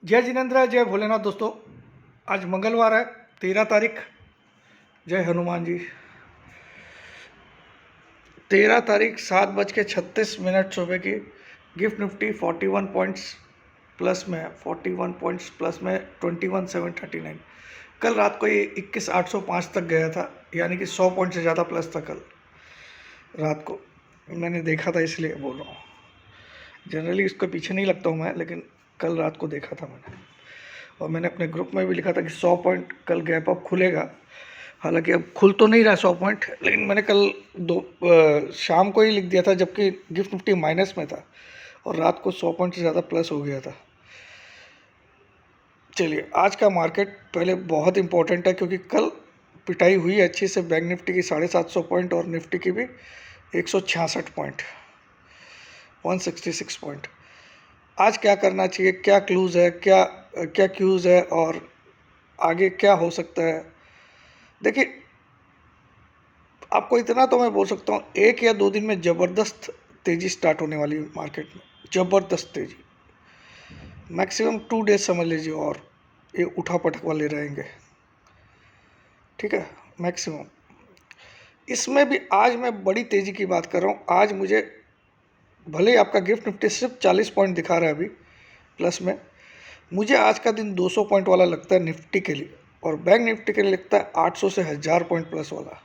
जय जिनेन्द्र, जय भोलेनाथ। दोस्तों, आज मंगलवार है, 13 तारीख। जय हनुमान जी। 13 तारीख 7:36 सुबह की। गिफ्ट निफ्टी 41 पॉइंट्स प्लस में है, 41 पॉइंट्स प्लस में 21,739। कल रात को ये 21,805 तक गया था, यानी कि 100 पॉइंट से ज़्यादा प्लस था कल रात को। मैंने देखा था, इसलिए बोल रहा हूँ। जनरली इसके पीछे नहीं लगता हूँ मैं, लेकिन कल रात को देखा था मैंने, और मैंने अपने ग्रुप में भी लिखा था कि 100 पॉइंट कल गैप अप खुलेगा। हालांकि अब खुल तो नहीं रहा 100 पॉइंट, लेकिन मैंने कल शाम को ही लिख दिया था, जबकि गिफ्ट निफ्टी माइनस में था और रात को 100 पॉइंट से ज़्यादा प्लस हो गया था। चलिए, आज का मार्केट पहले बहुत इंपॉर्टेंट है, क्योंकि कल पिटाई हुई अच्छी से बैंक निफ्टी की 750 पॉइंट और निफ्टी की भी 166 पॉइंट, 166 पॉइंट। आज क्या करना चाहिए, क्या क्लूज़ है, क्या क्यूज़ है और आगे क्या हो सकता है। देखिए, आपको इतना तो मैं बोल सकता हूँ, 1 या 2 दिन में ज़बरदस्त तेज़ी स्टार्ट होने वाली है मार्केट में, ज़बरदस्त तेज़ी। मैक्सिमम 2 डेज समझ लीजिए, और ये उठा पटक वाले रहेंगे, ठीक है, मैक्सिमम। इसमें भी आज मैं बड़ी तेज़ी की बात कर रहा हूँ। आज मुझे भले ही आपका गिफ्ट निफ्टी सिर्फ 40 पॉइंट दिखा रहा है अभी प्लस में, मुझे आज का दिन 200 पॉइंट वाला लगता है निफ्टी के लिए, और बैंक निफ्टी के लिए लगता है 800 से 1000 पॉइंट प्लस वाला।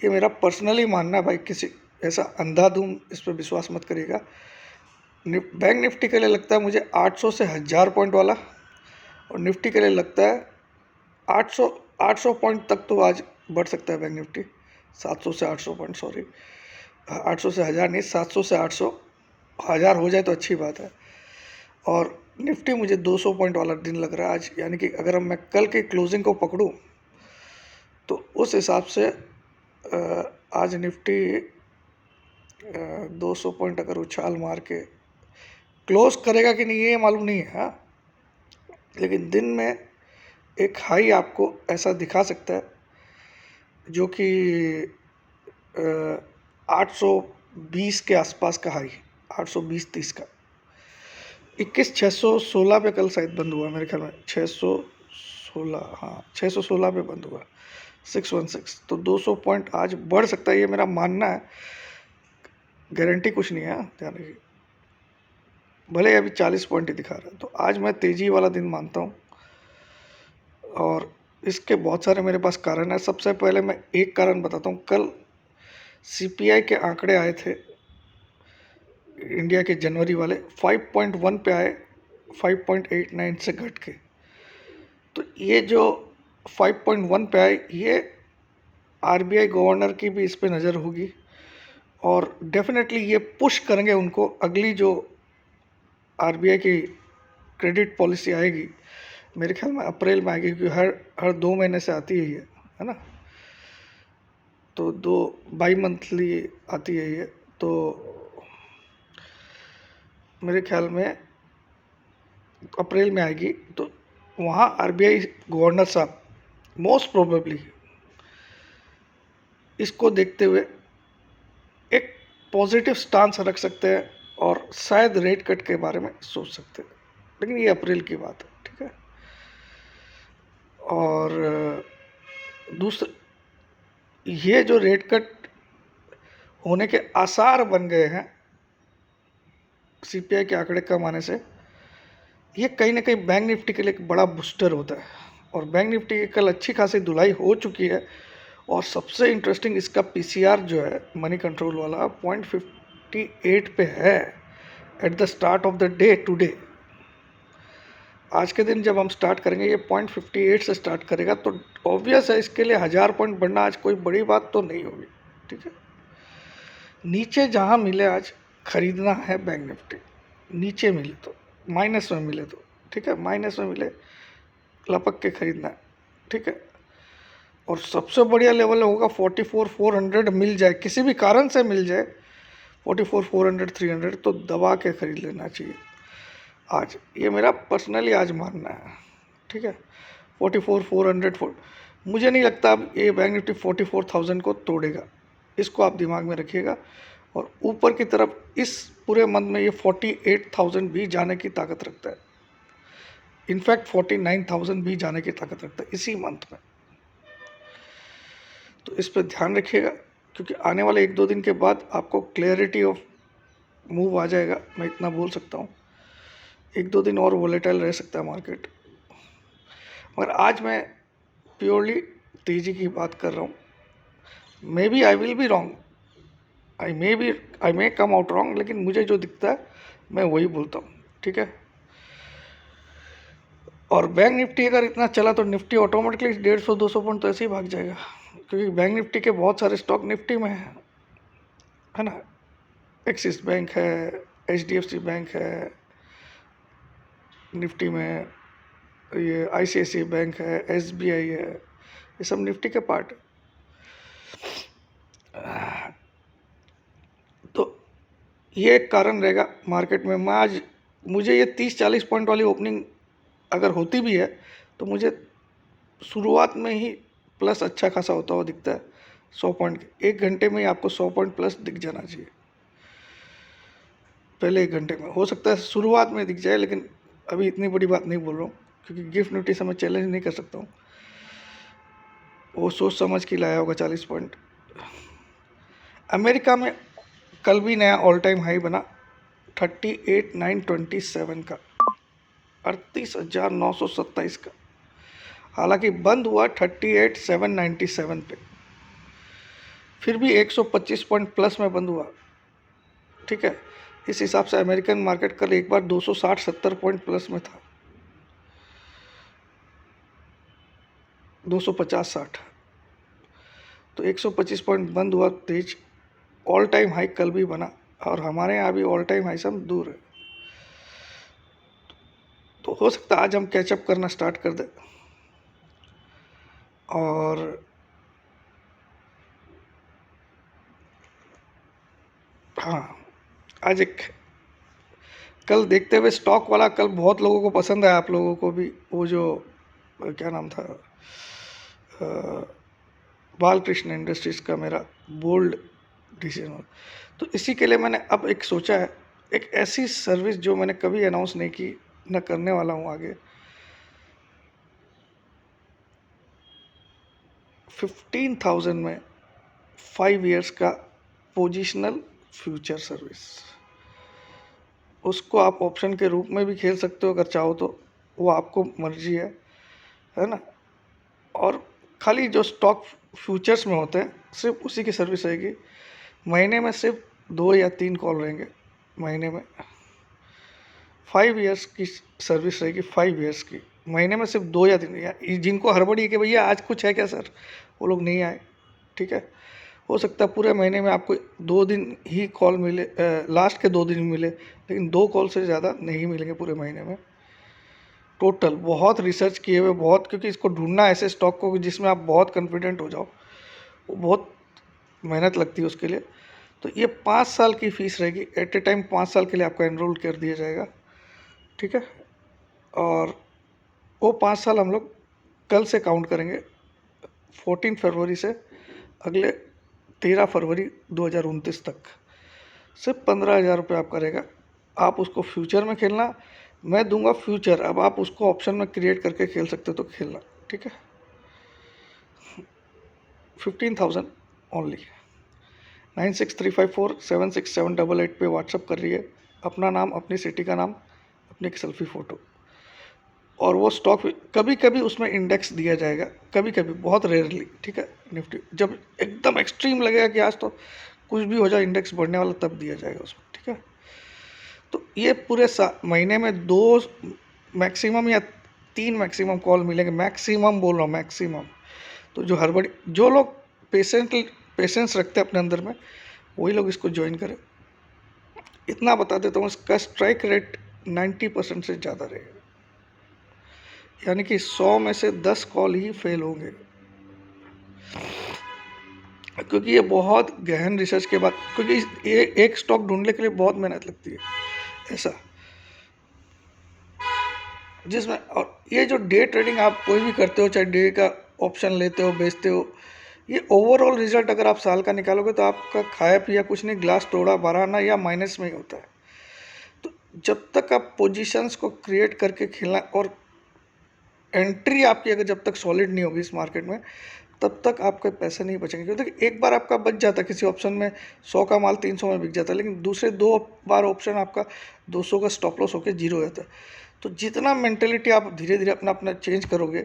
ये मेरा पर्सनली मानना है भाई, किसी ऐसा अंधाधुंध इस पर विश्वास मत करिएगा। बैंक निफ्टी के लिए लगता है मुझे 800 से 1000 पॉइंट वाला, और निफ्टी के लिए लगता है 800 पॉइंट तक तो आज बढ़ सकता है बैंक निफ्टी। 700 से 800 पॉइंट, सॉरी, 800 से 1000 नहीं, 700 से 800। 1000 हो जाए तो अच्छी बात है। और निफ्टी मुझे 200 पॉइंट वाला दिन लग रहा है आज, यानी कि अगर मैं कल के क्लोजिंग को पकड़ूं तो उस हिसाब से आज निफ्टी 200 पॉइंट अगर उछाल मार के क्लोज करेगा कि नहीं ये मालूम नहीं है, हाँ। लेकिन दिन में एक हाई आपको ऐसा दिखा सकता है, जो कि 820 के आसपास का हाई, 820-30 का। 21,616 पे कल शायद बंद हुआ मेरे ख्याल में, 616, हाँ 616 पे बंद हुआ, 616। तो 200 पॉइंट आज बढ़ सकता है, ये मेरा मानना है। गारंटी कुछ नहीं है, ध्यान रखिए। भले अभी 40 पॉइंट ही दिखा रहा है, तो आज मैं तेज़ी वाला दिन मानता हूँ, और इसके बहुत सारे मेरे पास कारण है। सबसे पहले मैं एक कारण बताता हूँ। कल सीपीआई के आंकड़े आए थे इंडिया के, जनवरी वाले 5.1 पे आए, 5.89 से घट के। तो ये जो 5.1 पे आए, ये आरबीआई गवर्नर की भी इस पे नज़र होगी, और डेफिनेटली ये पुश करेंगे उनको। अगली जो आरबीआई की क्रेडिट पॉलिसी आएगी, मेरे ख्याल में अप्रैल में आएगी, क्योंकि हर 2 महीने से आती है ना। तो 2 बाई मंथली आती है ये, तो मेरे ख्याल में अप्रैल में आएगी। तो वहाँ आरबीआई गवर्नर साहब मोस्ट प्रोबेबली इसको देखते हुए एक पॉजिटिव स्टांस रख सकते हैं, और शायद रेट कट के बारे में सोच सकते हैं, लेकिन ये अप्रैल की बात है, ठीक है। और दूसरा, ये जो रेट कट होने के आसार बन गए हैं सीपीआई के आंकड़े कम आने से, ये कहीं ना कहीं बैंक निफ्टी के लिए एक बड़ा बूस्टर होता है, और बैंक निफ्टी की कल अच्छी खासी धुलाई हो चुकी है। और सबसे इंटरेस्टिंग, इसका पीसीआर जो है मनी कंट्रोल वाला 0.58 पे है at the start of the day today. आज के दिन जब हम स्टार्ट करेंगे, ये 0.58 से स्टार्ट करेगा, तो ऑब्वियस है इसके लिए 1000 पॉइंट बढ़ना आज कोई बड़ी बात तो नहीं होगी, ठीक है। नीचे जहाँ मिले आज खरीदना है बैंक निफ्टी, नीचे मिले तो, माइनस में मिले तो, ठीक है, माइनस में मिले लपक के खरीदना है, ठीक है। और सबसे बढ़िया लेवल होगा 44,400 मिल जाए, किसी भी कारण से मिल जाए 44,400, 300, तो दबा के खरीद लेना चाहिए आज। ये मेरा पर्सनली आज मानना है, ठीक है। 44,400 मुझे नहीं लगता अब ये बैंक निफ्टी 44,000 को तोड़ेगा, इसको आप दिमाग में रखिएगा। और ऊपर की तरफ इस पूरे मंथ में ये 48,000 भी जाने की ताकत रखता है, इनफैक्ट 49,000 भी जाने की ताकत रखता है इसी मंथ में। तो इस पर ध्यान रखिएगा, क्योंकि आने वाले 1-2 दिन के बाद आपको क्लैरिटी ऑफ मूव आ जाएगा, मैं इतना बोल सकता हूँ। 1-2 दिन और वोलेटाइल रह सकता है मार्केट, मगर आज मैं प्योरली तेजी की बात कर रहा हूँ। Maybe I will be wrong, I may come out wrong, लेकिन मुझे जो दिखता है मैं वही बोलता हूँ, ठीक है। और बैंक निफ्टी अगर इतना चला तो निफ्टी ऑटोमेटिकली 150-200 पॉइंट तो ऐसे ही भाग जाएगा, क्योंकि बैंक निफ्टी के बहुत सारे स्टॉक निफ्टी में है ना। एक्सिस बैंक है, HDFC बैंक है निफ्टी में, ये ICICI बैंक है, SBI है, ये सब निफ्टी के पार्ट है। तो ये एक कारण रहेगा मार्केट में। मैं आज मुझे ये 30-40 पॉइंट वाली ओपनिंग अगर होती भी है तो मुझे शुरुआत में ही प्लस अच्छा खासा होता हुआ दिखता है 100 पॉइंट के। 1 घंटे में ही आपको 100 पॉइंट प्लस दिख जाना चाहिए, पहले 1 घंटे में। हो सकता है शुरुआत में दिख जाए, लेकिन अभी इतनी बड़ी बात नहीं बोल रहा हूँ, क्योंकि गिफ्ट निफ्टी से मैं चैलेंज नहीं कर सकता हूँ। वो सोच समझ के लाया होगा 40 पॉइंट। अमेरिका में कल भी नया ऑल टाइम हाई बना 38,927 का, 38,927 का। हालांकि बंद हुआ 38,797 पे, फिर भी 125 पॉइंट प्लस में बंद हुआ, ठीक है। इस हिसाब से अमेरिकन मार्केट कल एक बार 260-70 पॉइंट प्लस में था, 250-60, तो 125 पॉइंट बंद हुआ तेज। ऑल टाइम हाई कल भी बना, और हमारे यहाँ भी ऑल टाइम हाई से हम दूर है। तो हो सकता है आज हम कैचअप करना स्टार्ट कर दें। और हाँ, आज एक कल देखते हुए स्टॉक वाला कल बहुत लोगों को पसंद आया, आप लोगों को भी, वो जो क्या नाम था, बालकृष्ण इंडस्ट्रीज का मेरा बोल्ड डिसीजन। तो इसी के लिए मैंने अब एक सोचा है, एक ऐसी सर्विस जो मैंने कभी अनाउंस नहीं की, न करने वाला हूँ आगे। 15,000 में 5 इयर्स का पोजिशनल फ्यूचर सर्विस। उसको आप ऑप्शन के रूप में भी खेल सकते हो अगर चाहो तो, वो आपको मर्जी है ना। और खाली जो स्टॉक फ्यूचर्स में होते हैं सिर्फ उसी की सर्विस रहेगी। महीने में सिर्फ 2 या 3 कॉल रहेंगे महीने में। 5 इयर्स की सर्विस रहेगी, 5 इयर्स की, महीने में सिर्फ 2 या 3। जिनको हड़बड़ी है कि भैया आज कुछ है क्या सर, वो लोग नहीं आए, ठीक है। हो सकता है पूरे महीने में आपको 2 दिन ही कॉल मिले, लास्ट के 2 दिन मिले, लेकिन 2 कॉल से ज़्यादा नहीं मिलेंगे पूरे महीने में टोटल। बहुत रिसर्च किए हुए, बहुत, क्योंकि इसको ढूंढना ऐसे स्टॉक को जिसमें आप बहुत कॉन्फिडेंट हो जाओ, वो बहुत मेहनत लगती है उसके लिए। तो ये 5 साल की फ़ीस रहेगी, एट ए टाइम 5 साल के लिए आपका एनरोल कर दिया जाएगा, ठीक है। और वो 5 साल हम लोग कल से काउंट करेंगे, 14 फरवरी से अगले 13 फरवरी 2029 तक। सिर्फ 15,000 रुपये आपका रहेगा। आप उसको फ्यूचर में खेलना, मैं दूंगा फ्यूचर, अब आप उसको ऑप्शन में क्रिएट करके खेल सकते हो तो खेलना, ठीक है। 15,000 ओनली। 9635476788 पे व्हाट्सअप कर रही है अपना नाम, अपनी सिटी का नाम, अपनी एक सेल्फी फ़ोटो। और वो स्टॉक कभी कभी उसमें इंडेक्स दिया जाएगा, कभी कभी, बहुत रेयरली, ठीक है। निफ्टी जब एकदम एक्सट्रीम लगेगा कि आज तो कुछ भी हो जाए इंडेक्स बढ़ने वाला, तब दिया जाएगा उसमें, ठीक है। तो ये पूरे महीने में 2 मैक्सिमम या 3 मैक्सिमम कॉल मिलेंगे, मैक्सिमम बोल रहा हूँ, मैक्सिमम। तो जो हड़बड़ी, जो लोग पेशेंस रखते हैं अपने अंदर में, वही लोग इसको ज्वाइन करें। इतना बता देता हूँ, इसका स्ट्राइक रेट 90% से ज़्यादा रहेगा, यानी कि 100 में से 10 कॉल ही फेल होंगे, क्योंकि ये बहुत गहन रिसर्च के बाद, क्योंकि ये एक स्टॉक ढूंढने के लिए बहुत मेहनत लगती है ऐसा, जिसमें। और ये जो डे ट्रेडिंग आप कोई भी करते हो, चाहे डे का ऑप्शन लेते हो, बेचते हो, ये ओवरऑल रिजल्ट अगर आप साल का निकालोगे तो आपका खाया पिया कुछ नहीं, ग्लास तोड़ा भराना या माइनस में ही होता है। तो जब तक आप पोजीशंस को क्रिएट करके खेलना, और एंट्री आपकी अगर जब तक सॉलिड नहीं होगी इस मार्केट में, तब तक आपके पैसे नहीं बचेंगे। क्योंकि एक बार आपका बच जाता है किसी ऑप्शन में, 100 का माल 300 में बिक जाता है, लेकिन दूसरे 2 बार ऑप्शन आपका 200 का स्टॉप लॉस होकर जीरो हो जाता है। तो जितना मेंटेलिटी आप धीरे धीरे अपना अपना चेंज करोगे,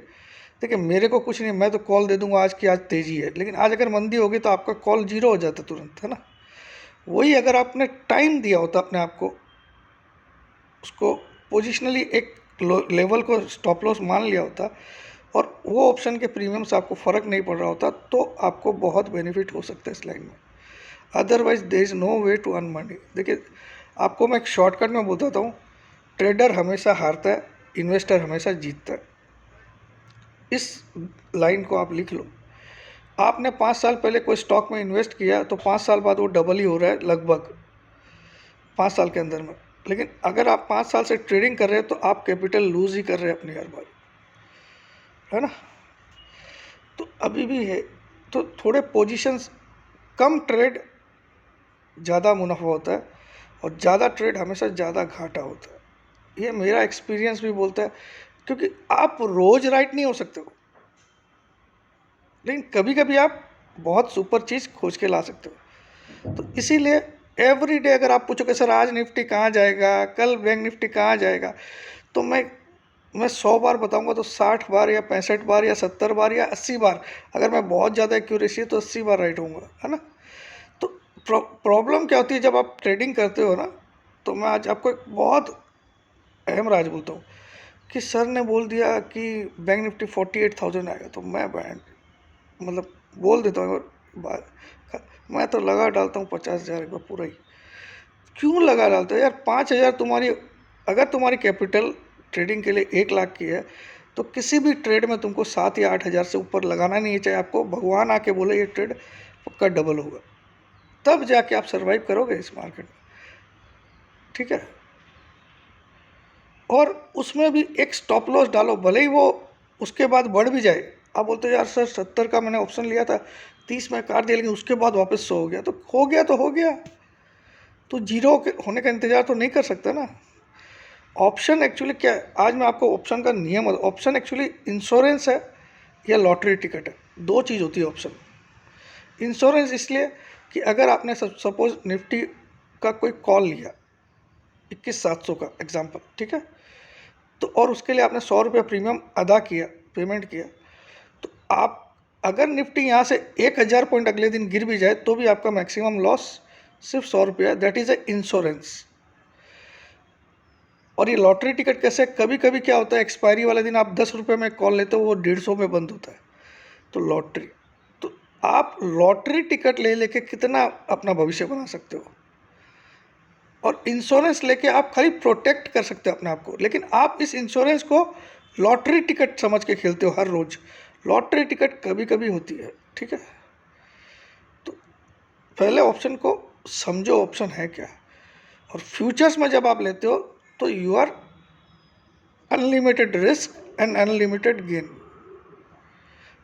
देखिए मेरे को कुछ नहीं, मैं तो कॉल दे दूंगा आज की आज तेज़ी है, लेकिन आज अगर मंदी होगी तो आपका कॉल जीरो हो जाता तुरंत, है ना। वही अगर आपने टाइम दिया होता अपने आप को, उसको पोजिशनली एक लेवल को स्टॉप लॉस मान लिया होता और वो ऑप्शन के प्रीमियम से आपको फ़र्क नहीं पड़ रहा होता, तो आपको बहुत बेनिफिट हो सकता है इस लाइन में। Otherwise there is no way to earn money. देखिए आपको मैं एक शॉर्टकट में बताता हूँ, ट्रेडर हमेशा हारता है, इन्वेस्टर हमेशा जीतता है। इस लाइन को आप लिख लो। आपने 5 साल पहले कोई स्टॉक में इन्वेस्ट किया तो 5 साल बाद वो डबल ही हो रहा है लगभग 5 साल के अंदर में। लेकिन अगर आप 5 साल से ट्रेडिंग कर रहे हैं तो आप कैपिटल लूज ही कर रहे हैं अपनी हर बार, है ना। तो अभी भी है, तो थोड़े पोजीशंस कम ट्रेड ज़्यादा मुनाफा होता है और ज़्यादा ट्रेड हमेशा ज़्यादा घाटा होता है। ये मेरा एक्सपीरियंस भी बोलता है, क्योंकि आप रोज़ राइट नहीं हो सकते हो, लेकिन कभी कभी आप बहुत सुपर चीज़ खोज के ला सकते हो। तो इसीलिए एवरी डे अगर आप पूछो कि सर आज निफ्टी कहाँ जाएगा, कल बैंक निफ्टी कहाँ जाएगा, तो मैं 100 बार बताऊंगा तो 60 बार या 65 बार या 70 बार या 80 बार, अगर मैं बहुत ज़्यादा एक्यूरेसी है तो 80 बार राइट होऊंगा, है ना। तो प्रॉब्लम क्या होती है जब आप ट्रेडिंग करते हो ना, तो मैं आज आपको एक बहुत अहम राज बोलता हूँ कि सर ने बोल दिया कि बैंक निफ्टी 48,000 आएगा, तो मैं बैंक मतलब बोल देता हूँ मैं तो लगा डालता हूँ 50,000 एक बार पूरा ही। क्यों लगा डालते हो यार? 5,000 तुम्हारी, अगर तुम्हारी कैपिटल ट्रेडिंग के लिए 1 लाख की है तो किसी भी ट्रेड में तुमको 7 या 8,000 से ऊपर लगाना नहीं है, चाहे आपको भगवान आके बोले ये ट्रेड पक्का डबल होगा, तब जाके आप सर्वाइव करोगे इस मार्केट में, ठीक है। और उसमें भी एक स्टॉप लॉस डालो, भले ही वो उसके बाद बढ़ भी जाए। आप बोलते हो यार सर 70 का मैंने ऑप्शन लिया था, 30 में काट दिया, लेकिन उसके बाद वापस 100 हो गया, तो हो गया तो हो गया, तो जीरो होने का इंतज़ार तो नहीं कर सकता ना। ऑप्शन एक्चुअली क्या है, आज मैं आपको ऑप्शन का नियम, ऑप्शन एक्चुअली इंश्योरेंस है या लॉटरी टिकट है, 2 चीज़ होती है ऑप्शन। इंश्योरेंस इसलिए कि अगर आपने सपोज निफ्टी का कोई कॉल लिया 21,700 का एग्जाम्पल, ठीक है, तो और उसके लिए आपने 100 रुपये प्रीमियम अदा किया, पेमेंट किया, तो आप अगर निफ्टी यहाँ से 1,000 पॉइंट अगले दिन गिर भी जाए तो भी आपका मैक्सिमम लॉस सिर्फ 100 रुपया, दैट इज़ ए इंश्योरेंस। और ये लॉटरी टिकट कैसे, कभी कभी क्या होता है एक्सपायरी वाले दिन आप 10 रुपये में कॉल लेते हो, वो 150 में बंद होता है, तो लॉटरी, तो आप लॉटरी टिकट ले लेके कितना अपना भविष्य बना सकते हो। और इंश्योरेंस लेके आप खाली प्रोटेक्ट कर सकते हो अपने आप को, लेकिन आप इस इंश्योरेंस को लॉटरी टिकट समझ के खेलते हो हर रोज़। लॉटरी टिकट कभी कभी होती है, ठीक है। तो पहले ऑप्शन को समझो ऑप्शन है क्या, और फ्यूचर्स में जब आप लेते हो तो you are unlimited risk and unlimited gain.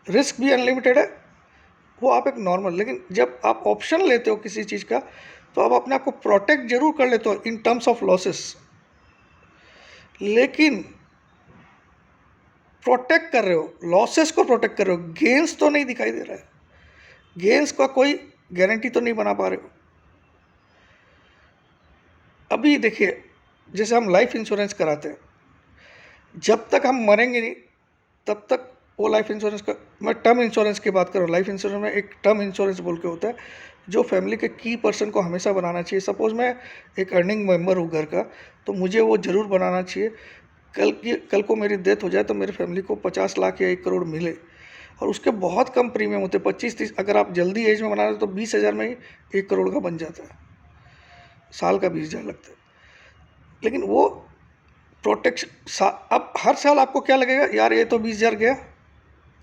Risk भी अनलिमिटेड है, वो आप एक नॉर्मल, लेकिन जब आप ऑप्शन लेते हो किसी चीज़ का तो आप अपने आप को प्रोटेक्ट जरूर कर लेते हो इन टर्म्स ऑफ लॉसेस, लेकिन प्रोटेक्ट कर रहे हो, लॉसेस को प्रोटेक्ट कर रहे हो, गेन्स तो नहीं दिखाई दे रहा है, गेन्स का कोई गारंटी तो नहीं बना पा रहे हो। अभी देखिए जैसे हम लाइफ इंश्योरेंस कराते हैं, जब तक हम मरेंगे नहीं तब तक वो लाइफ इंश्योरेंस का, मैं टर्म इंश्योरेंस की बात कर रहा हूँ। लाइफ इंश्योरेंस में एक टर्म इंश्योरेंस बोल के होता है जो फैमिली के की पर्सन को हमेशा बनाना चाहिए। सपोज मैं एक अर्निंग मेंबर हूँ घर का, तो मुझे वो ज़रूर बनाना चाहिए। कल को मेरी डेथ हो जाए तो मेरी फैमिली को 50 लाख या 1 करोड़ मिले, और उसके बहुत कम प्रीमियम होते हैं, 25-30, अगर आप जल्दी एज में बना रहे हो तो 20,000 में ही 1 करोड़ का बन जाता है, साल का 20,000 लगता है। लेकिन वो प्रोटेक्शन, अब हर साल आपको क्या लगेगा यार ये तो 20,000 गया,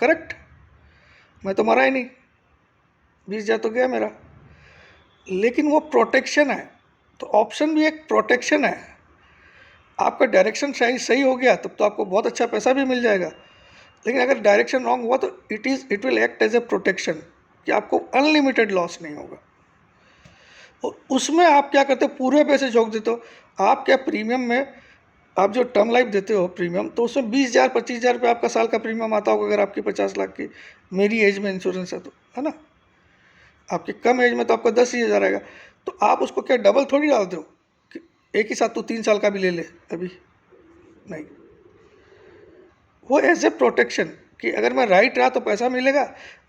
करेक्ट, मैं तो मरा ही नहीं, 20,000 तो गया मेरा, लेकिन वो प्रोटेक्शन है। तो ऑप्शन भी एक प्रोटेक्शन है। आपका डायरेक्शन सही हो गया तब तो आपको बहुत अच्छा पैसा भी मिल जाएगा, लेकिन अगर डायरेक्शन रॉन्ग हुआ तो it will act as a protection कि आपको अनलिमिटेड लॉस नहीं होगा। और उसमें आप क्या करते हो, पूरे पैसे झोंक देते हो। आप क्या प्रीमियम में आप जो टर्म लाइफ देते हो प्रीमियम, तो उसमें 20,000 25,000 रुपये आपका साल का प्रीमियम आता होगा, अगर आपकी 50 लाख की मेरी एज में इंश्योरेंस है तो, है ना। आपकी कम एज में तो आपका 10,000 आएगा, तो आप उसको क्या डबल थोड़ी डालते हो कि एक ही साथ तू 3 साल का भी ले ले, अभी नहीं। वो एज ए प्रोटेक्शन कि अगर मैं राइट रहा तो पैसा मिलेगा,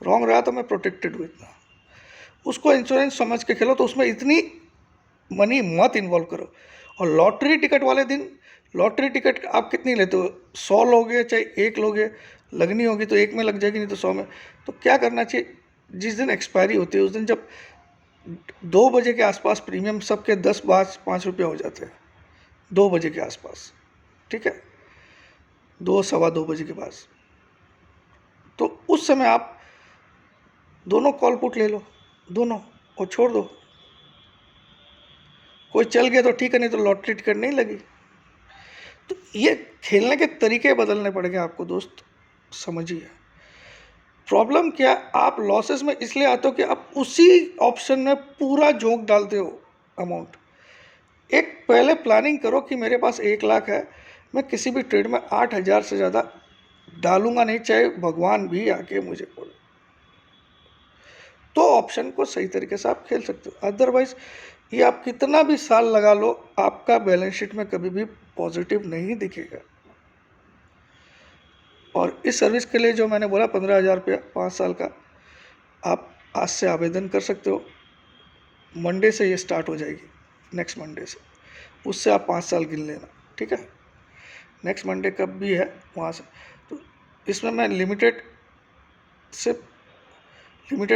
रॉन्ग रहा तो मैं प्रोटेक्टेड हूँ इतना। उसको इंश्योरेंस समझ के खेलो, तो उसमें इतनी मनी मत इन्वॉल्व करो। और लॉटरी टिकट वाले दिन, लॉटरी टिकट आप कितनी लेते हो, 100 लोगे चाहे एक लोगे, लगनी होगी तो एक में लग जाएगी, नहीं तो 100 में। तो क्या करना चाहिए, जिस दिन एक्सपायरी होती है उस दिन जब 2 बजे के आसपास प्रीमियम सबके 10 5 रुपये हो जाते हैं, 2 बजे के आसपास, ठीक है, 2 सवा 2 बजे के पास, तो उस समय आप दोनों कॉल पुट ले लो, दोनों, और छोड़ दो। कोई चल गया तो ठीक है, नहीं तो लॉटरी टिकट नहीं लगी। तो ये खेलने के तरीके बदलने पड़ेंगे आपको दोस्त, समझिए। प्रॉब्लम क्या, आप लॉसेस में इसलिए आते हो कि आप उसी ऑप्शन में पूरा झोंक डालते हो अमाउंट। एक पहले प्लानिंग करो कि मेरे पास 1 लाख है, मैं किसी भी ट्रेड में 8,000 से ज़्यादा डालूंगा नहीं, चाहे भगवान भी आके मुझे बोले, तो ऑप्शन को सही तरीके से आप खेल सकते हो। अदरवाइज ये आप कितना भी साल लगा लो, आपका बैलेंस शीट में कभी भी पॉजिटिव नहीं दिखेगा। और इस सर्विस के लिए जो मैंने बोला 15,000 रुपया 5 साल का, आप आज से आवेदन कर सकते हो। मंडे से ये स्टार्ट हो जाएगी, नेक्स्ट मंडे से, उससे आप 5 साल गिन लेना, ठीक है। नेक्स्ट मंडे कब भी है वहाँ से। तो इसमें मैं लिमिटेड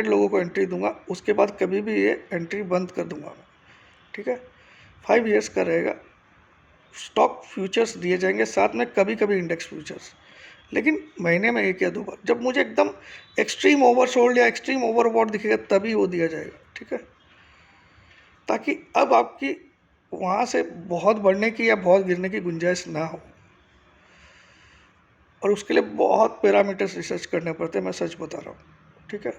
लोगों को एंट्री दूंगा, उसके बाद कभी भी ये एंट्री बंद कर दूंगा मैं, ठीक है। 5 ईयर्स का रहेगा। स्टॉक फ्यूचर्स दिए जाएंगे साथ में, कभी कभी इंडेक्स फ्यूचर्स, लेकिन महीने में 1 या 2 बार, जब मुझे एकदम एक्सट्रीम ओवरसोल्ड या एक्सट्रीम ओवरबॉट दिखेगा तभी वो दिया जाएगा, ठीक है। ताकि अब आपकी वहाँ से बहुत बढ़ने की या बहुत गिरने की गुंजाइश ना हो। और उसके लिए बहुत पैरामीटर्स रिसर्च करने पड़ते हैं, मैं सच बता रहा हूँ, ठीक है।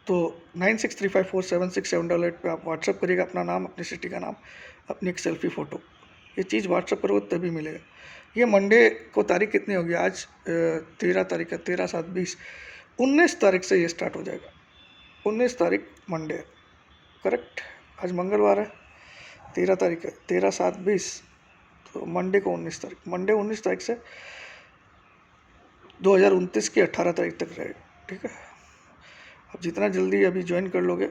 तो 9635476788 पे आप व्हाट्सअप करिएगा अपना नाम, अपनी सिटी का नाम, अपनी एक सेल्फी फ़ोटो। ये चीज़ व्हाट्सअप करोगे तभी मिलेगा। ये मंडे को तारीख कितनी होगी आज, 13 तारीख है, 13/7/20, 19 तारीख से ये स्टार्ट हो जाएगा। 19 तारीख मंडे है, करेक्ट। आज मंगलवार है, 13 तारीख है, 13/7/20, तो मंडे को 19 तारीख, मंडे 19 तारीख से 2029 की 18 तारीख तक रहेगा, ठीक है। अब जितना जल्दी अभी ज्वाइन कर लोगे,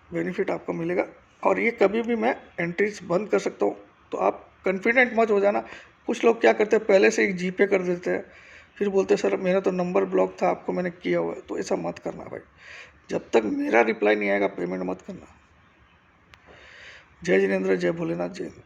बेनिफिट आपको मिलेगा। और ये कभी भी मैं एंट्रीज बंद कर सकता हूँ, तो आप कॉन्फिडेंट मत हो जाना। कुछ लोग क्या करते हैं, पहले से एक जीपे कर देते हैं, फिर बोलते हैं सर मेरा तो नंबर ब्लॉक था, आपको मैंने किया हुआ है। तो ऐसा मत करना भाई, जब तक मेरा रिप्लाई नहीं आएगा पेमेंट मत करना। जय जिनेंद्र, जय भोलेनाथ, जय हिंद।